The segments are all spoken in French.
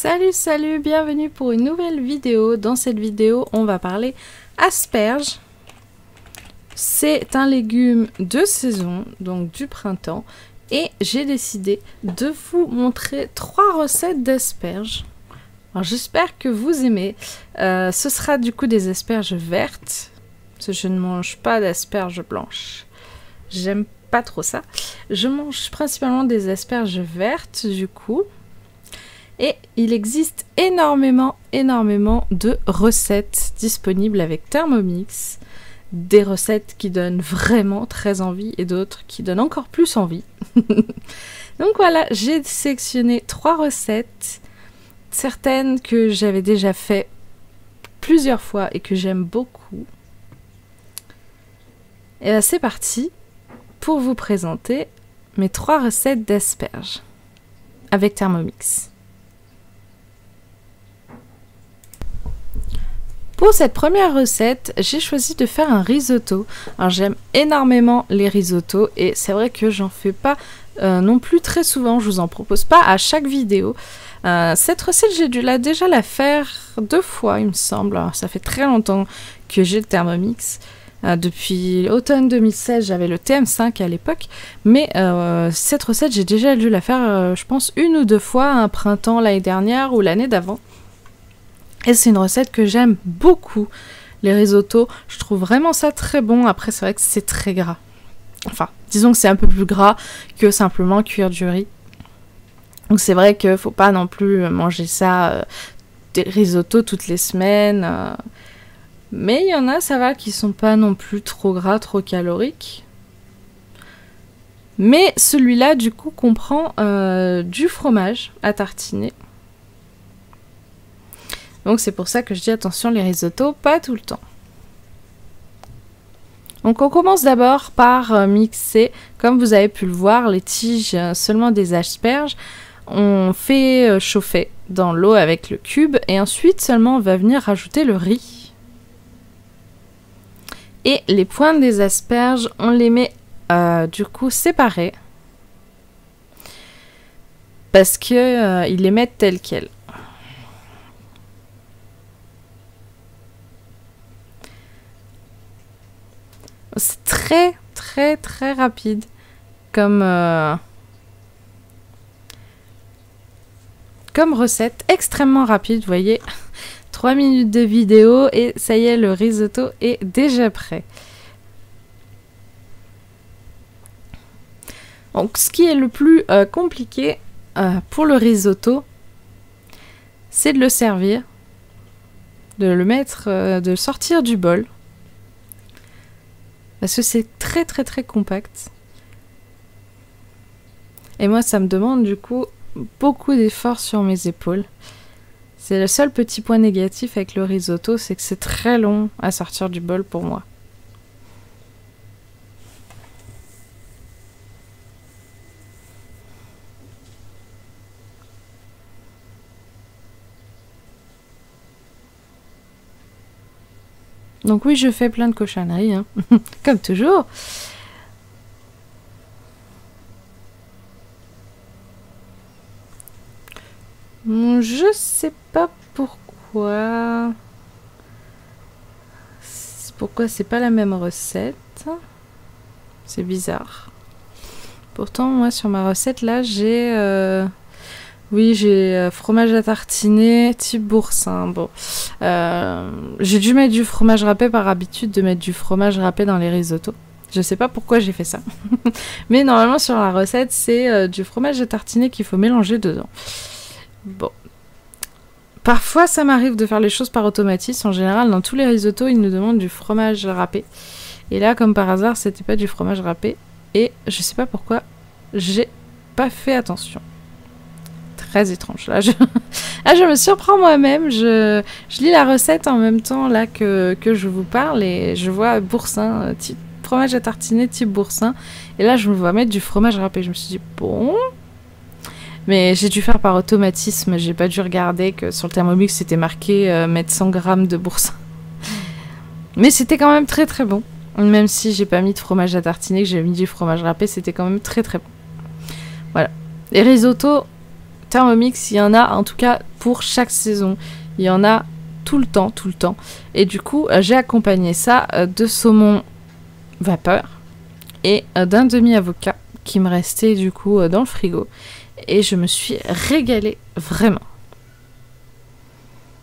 Salut, salut, bienvenue pour une nouvelle vidéo. Dans cette vidéo, on va parler asperges. C'est un légume de saison, donc du printemps. Et j'ai décidé de vous montrer 3 recettes d'asperges. Alors j'espère que vous aimez. Ce sera du coup des asperges vertes. Parce que je ne mange pas d'asperges blanches. J'aime pas trop ça. Je mange principalement des asperges vertes du coup. Et il existe énormément de recettes disponibles avec Thermomix. Des recettes qui donnent vraiment très envie et d'autres qui donnent encore plus envie. Donc voilà, j'ai sélectionné 3 recettes. Certaines que j'avais déjà fait plusieurs fois et que j'aime beaucoup. Et là c'est parti pour vous présenter mes 3 recettes d'asperges avec Thermomix. Pour cette première recette, j'ai choisi de faire un risotto. Alors j'aime énormément les risottos et c'est vrai que j'en fais pas non plus très souvent, je vous en propose pas à chaque vidéo. Cette recette, j'ai dû déjà la faire 2 fois il me semble. Alors, ça fait très longtemps que j'ai le Thermomix. Depuis automne 2016, j'avais le TM5 à l'époque. Mais cette recette, j'ai déjà dû la faire je pense 1 ou 2 fois, un printemps l'année dernière ou l'année d'avant. Et c'est une recette que j'aime beaucoup, les risottos. Je trouve vraiment ça très bon. Après, c'est vrai que c'est très gras. Enfin, disons que c'est un peu plus gras que simplement cuire du riz. Donc c'est vrai qu'il ne faut pas non plus manger ça, des risottos toutes les semaines. Mais il y en a, ça va, qui sont pas non plus trop gras, trop caloriques. Mais celui-là, du coup, comprend du fromage à tartiner. Donc c'est pour ça que je dis attention les risottos, pas tout le temps. Donc on commence d'abord par mixer, comme vous avez pu le voir, les tiges seulement des asperges. On fait chauffer dans l'eau avec le cube et ensuite seulement on va venir rajouter le riz. Et les pointes des asperges, on les met du coup séparées. Parce que ils les mettent telles quelles. C'est très rapide comme recette, extrêmement rapide, vous voyez, 3 minutes de vidéo et ça y est, le risotto est déjà prêt. Donc ce qui est le plus compliqué pour le risotto, c'est de le servir, de le mettre, de sortir du bol. Parce que c'est très compact. Et moi, ça me demande du coup beaucoup d'efforts sur mes épaules. C'est le seul petit point négatif avec le risotto, c'est que c'est très long à sortir du bol pour moi. Donc oui, je fais plein de cochonneries, hein. Comme toujours. Je sais pas pourquoi. Pourquoi c'est pas la même recette. C'est bizarre. Pourtant, moi, sur ma recette, là, j'ai... Oui, j'ai fromage à tartiner type boursin. Bon, j'ai dû mettre du fromage râpé par habitude de mettre du fromage râpé dans les risottos. Je sais pas pourquoi j'ai fait ça. Mais normalement sur la recette, c'est du fromage à tartiner qu'il faut mélanger dedans. Bon. Parfois, ça m'arrive de faire les choses par automatisme. En général, dans tous les risottos, ils nous demandent du fromage râpé. Et là, comme par hasard, c'était pas du fromage râpé. Et je sais pas pourquoi, j'ai pas fait attention. Très étrange. Là, je me surprends moi-même. Je lis la recette en même temps là que je vous parle et je vois boursin, type fromage à tartiner type boursin. Et là, je me vois mettre du fromage râpé. Je me suis dit, bon... Mais j'ai dû faire par automatisme. J'ai pas dû regarder que sur le Thermomix, c'était marqué mettre 100 g de boursin. Mais c'était quand même très bon. Même si j'ai pas mis de fromage à tartiner, que j'ai mis du fromage râpé, c'était quand même très bon. Voilà. Les risottos... Thermomix, il y en a en tout cas pour chaque saison. Il y en a tout le temps, tout le temps. Et du coup, j'ai accompagné ça de saumon vapeur et d'un demi-avocat qui me restait du coup dans le frigo. Et je me suis régalée vraiment.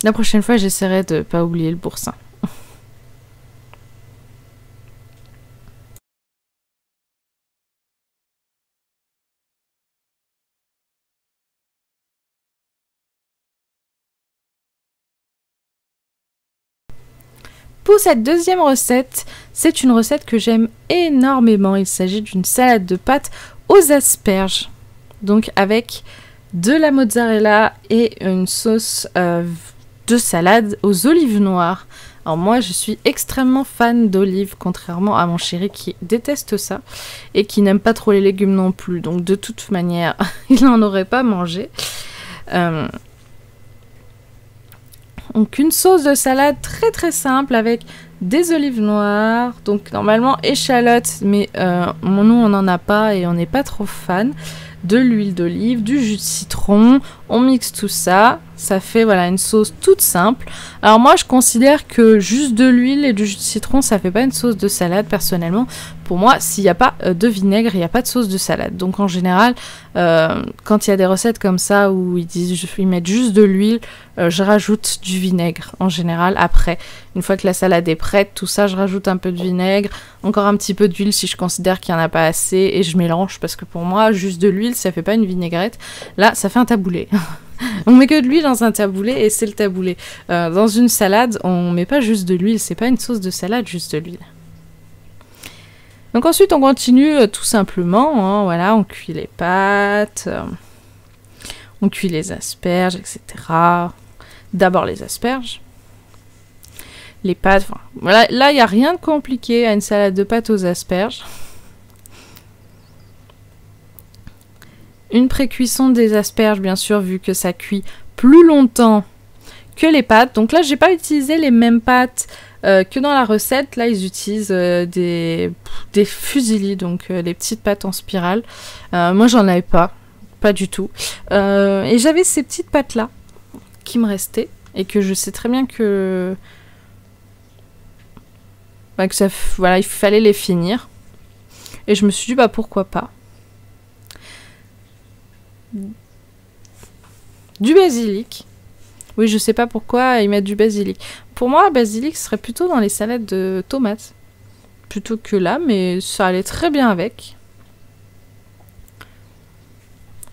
La prochaine fois, j'essaierai de ne pas oublier le boursin. Pour cette deuxième recette, c'est une recette que j'aime énormément. Il s'agit d'une salade de pâtes aux asperges. Donc avec de la mozzarella et une sauce de salade aux olives noires. Alors moi, je suis extrêmement fan d'olives, contrairement à mon chéri qui déteste ça et qui n'aime pas trop les légumes non plus. Donc de toute manière, il n'en aurait pas mangé. Donc une sauce de salade très très simple avec des olives noires, donc normalement échalotes, mais nous on n'en a pas et on n'est pas trop fan. De l'huile d'olive, du jus de citron, on mixe tout ça, ça fait voilà une sauce toute simple. Alors moi je considère que juste de l'huile et du jus de citron ça fait pas une sauce de salade personnellement. Pour moi s'il n'y a pas de vinaigre il n'y a pas de sauce de salade. Donc en général quand il y a des recettes comme ça où ils mettent juste de l'huile, je rajoute du vinaigre en général après. Une fois que la salade est prête, tout ça je rajoute un peu de vinaigre, encore un petit peu d'huile si je considère qu'il n'y en a pas assez et je mélange parce que pour moi juste de l'huile ça fait pas une vinaigrette. Là ça fait un taboulé. On met que de l'huile dans un taboulé et c'est le taboulé. Dans une salade, on met pas juste de l'huile, c'est pas une sauce de salade, juste de l'huile. Donc ensuite, on continue tout simplement. Hein, voilà, on cuit les pâtes, on cuit les asperges, etc. D'abord les asperges. Les pâtes, enfin, voilà, là, il n'y a rien de compliqué à une salade de pâtes aux asperges. Une pré-cuisson des asperges, bien sûr, vu que ça cuit plus longtemps que les pâtes. Donc là, j'ai pas utilisé les mêmes pâtes que dans la recette. Là, ils utilisent des fusilli, donc les petites pâtes en spirale. Moi, j'en avais pas du tout. Et j'avais ces petites pâtes-là qui me restaient et que je sais très bien que ça, voilà, il fallait les finir. Et je me suis dit, bah pourquoi pas. Du basilic. Oui, je sais pas pourquoi ils mettent du basilic. Pour moi, basilic serait plutôt dans les salades de tomates. Plutôt que là, mais ça allait très bien avec.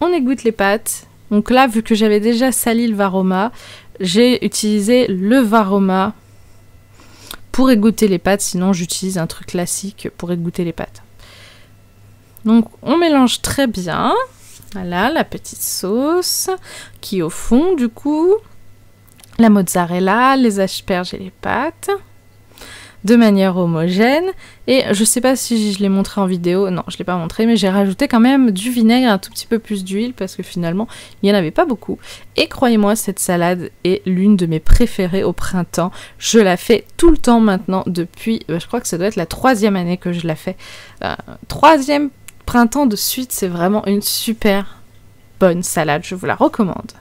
On égoutte les pâtes. Donc là, vu que j'avais déjà sali le varoma, j'ai utilisé le varoma pour égoutter les pâtes. Sinon, j'utilise un truc classique pour égoutter les pâtes. Donc, on mélange très bien. Voilà, la petite sauce qui est au fond, du coup. La mozzarella, les asperges et les pâtes. De manière homogène. Et je sais pas si je l'ai montré en vidéo. Non, je l'ai pas montré, mais j'ai rajouté quand même du vinaigre et un tout petit peu plus d'huile parce que finalement, il n'y en avait pas beaucoup. Et croyez-moi, cette salade est l'une de mes préférées au printemps. Je la fais tout le temps maintenant depuis, je crois que ça doit être la 3e année que je la fais. 3e printemps de suite, c'est vraiment une super bonne salade, je vous la recommande.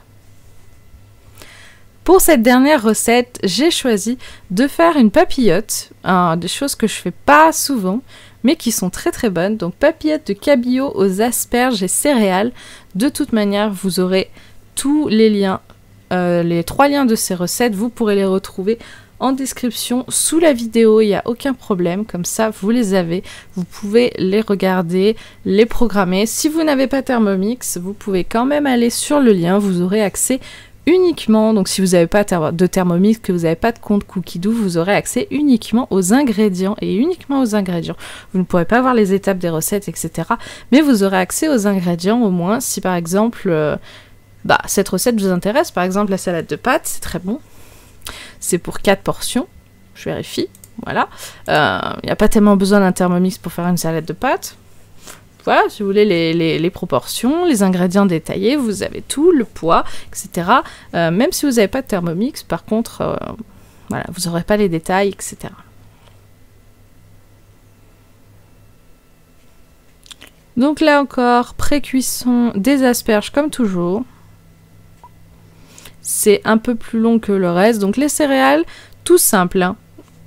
Pour cette dernière recette, j'ai choisi de faire une papillote, des choses que je fais pas souvent, mais qui sont très très bonnes. Donc papillote de cabillaud aux asperges et céréales. De toute manière, vous aurez tous les liens, les 3 liens de ces recettes, vous pourrez les retrouver en description sous la vidéo, il n'y a aucun problème, comme ça vous les avez, vous pouvez les regarder, les programmer. Si vous n'avez pas Thermomix, vous pouvez quand même aller sur le lien, vous aurez accès uniquement, donc si vous n'avez pas de Thermomix, que vous n'avez pas de compte Cookidoo, vous aurez accès uniquement aux ingrédients et uniquement aux ingrédients. Vous ne pourrez pas voir les étapes des recettes, etc. Mais vous aurez accès aux ingrédients au moins si par exemple cette recette vous intéresse. Par exemple la salade de pâtes, c'est très bon. C'est pour 4 portions, je vérifie, voilà. Il n'y a pas tellement besoin d'un Thermomix pour faire une salade de pâtes. Voilà, si vous voulez les proportions, les ingrédients détaillés, vous avez tout, le poids, etc. Même si vous n'avez pas de Thermomix, par contre, voilà, vous n'aurez pas les détails, etc. Donc là encore, pré-cuisson des asperges comme toujours. c'est un peu plus long que le reste. Donc les céréales, tout simple, hein.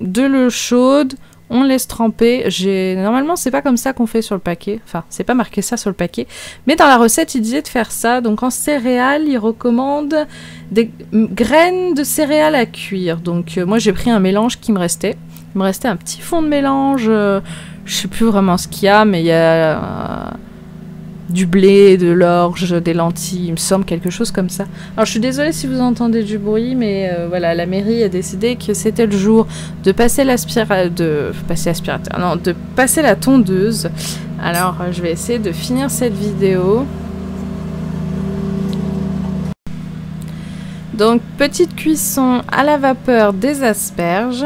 De l'eau chaude, on laisse tremper. Normalement, c'est pas comme ça qu'on fait sur le paquet. Enfin, c'est pas marqué ça sur le paquet. Mais dans la recette, il disait de faire ça. Donc en céréales, il recommande des graines de céréales à cuire. Donc moi, j'ai pris un mélange qui me restait. Il me restait un petit fond de mélange. Je sais plus vraiment ce qu'il y a, mais il y a du blé, de l'orge, des lentilles, il me semble, quelque chose comme ça. Alors je suis désolée si vous entendez du bruit, mais voilà, la mairie a décidé que c'était le jour de passer de passer la tondeuse. Alors je vais essayer de finir cette vidéo. Donc petite cuisson à la vapeur des asperges.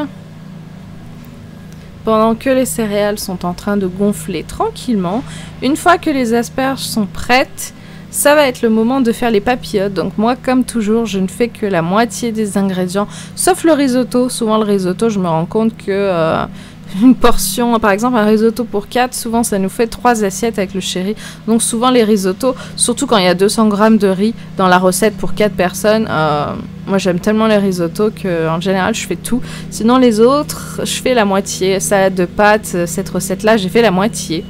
Pendant que les céréales sont en train de gonfler tranquillement. Une fois que les asperges sont prêtes, ça va être le moment de faire les papillotes. Donc moi, comme toujours, je ne fais que la moitié des ingrédients, sauf le risotto. Souvent le risotto, je me rends compte que une portion, par exemple un risotto pour 4, souvent ça nous fait 3 assiettes avec le chéri. Donc souvent les risottos, surtout quand il y a 200 g de riz dans la recette pour 4 personnes, moi j'aime tellement les risottos qu'en général je fais tout. Sinon les autres, je fais la moitié. Salade de pâtes, cette recette-là, j'ai fait la moitié.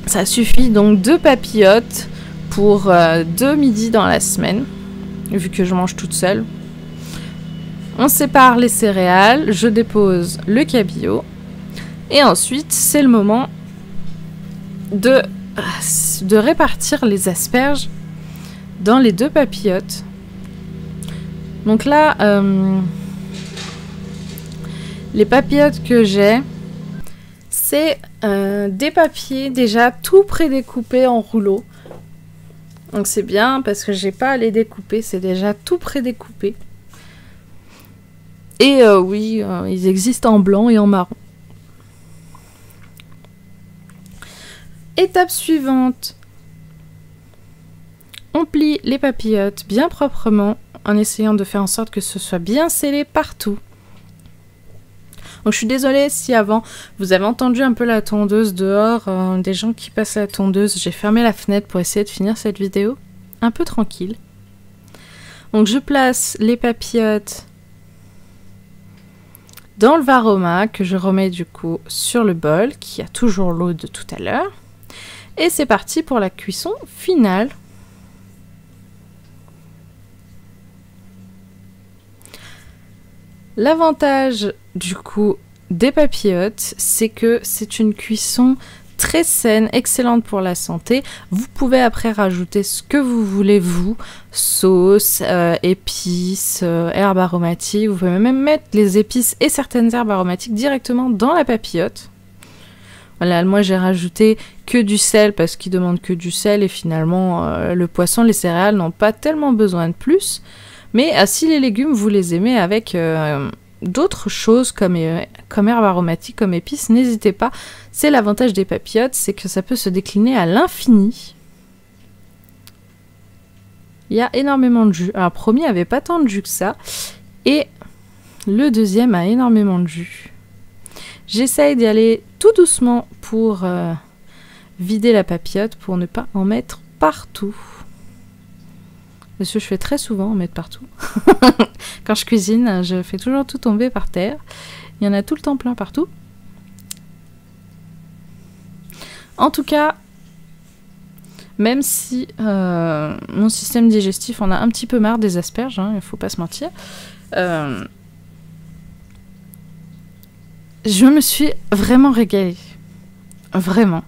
Ça suffit donc 2 papillotes pour 2 midis dans la semaine, vu que je mange toute seule. On sépare les céréales, je dépose le cabillaud et ensuite c'est le moment de répartir les asperges dans les 2 papillotes. Donc là, les papillotes que j'ai, c'est des papiers déjà tout prédécoupés en rouleaux. Donc c'est bien parce que j'ai pas à les découper, c'est déjà tout prédécoupé. Et oui, ils existent en blanc et en marron. Étape suivante. On plie les papillotes bien proprement en essayant de faire en sorte que ce soit bien scellé partout. Donc je suis désolée si avant vous avez entendu un peu la tondeuse dehors, des gens qui passent la tondeuse. J'ai fermé la fenêtre pour essayer de finir cette vidéo un peu tranquille. Donc je place les papillotes dans le varoma que je remets du coup sur le bol qui a toujours l'eau de tout à l'heure. Et c'est parti pour la cuisson finale. L'avantage du coup des papillotes, c'est que c'est une cuisson très saine, excellente pour la santé. Vous pouvez après rajouter ce que vous voulez, vous, sauce, épices, herbes aromatiques. Vous pouvez même mettre les épices et certaines herbes aromatiques directement dans la papillote. Voilà, moi j'ai rajouté que du sel parce qu'ils demandent que du sel et finalement le poisson, les céréales n'ont pas tellement besoin de plus. Mais si les légumes vous les aimez avec d'autres choses comme herbes aromatiques, comme épices, n'hésitez pas. C'est l'avantage des papillotes, c'est que ça peut se décliner à l'infini. Il y a énormément de jus. Alors, le premier avait pas tant de jus que ça. Et le deuxième a énormément de jus. J'essaye d'y aller tout doucement pour vider la papillote, pour ne pas en mettre partout. Parce que je fais très souvent en mettre partout. Quand je cuisine, je fais toujours tout tomber par terre. Il y en a tout le temps plein partout. En tout cas, même si mon système digestif en a un petit peu marre des asperges, hein, il ne faut pas se mentir, je me suis vraiment régalée. Vraiment.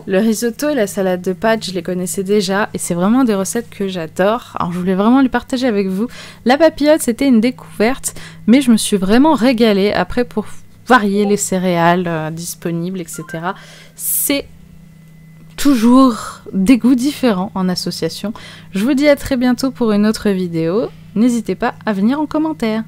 Le risotto et la salade de pâtes, je les connaissais déjà et c'est vraiment des recettes que j'adore. Alors je voulais vraiment les partager avec vous. La papillote, c'était une découverte, mais je me suis vraiment régalée. Après, pour varier les céréales disponibles, etc. C'est toujours des goûts différents en association. Je vous dis à très bientôt pour une autre vidéo. N'hésitez pas à venir en commentaire.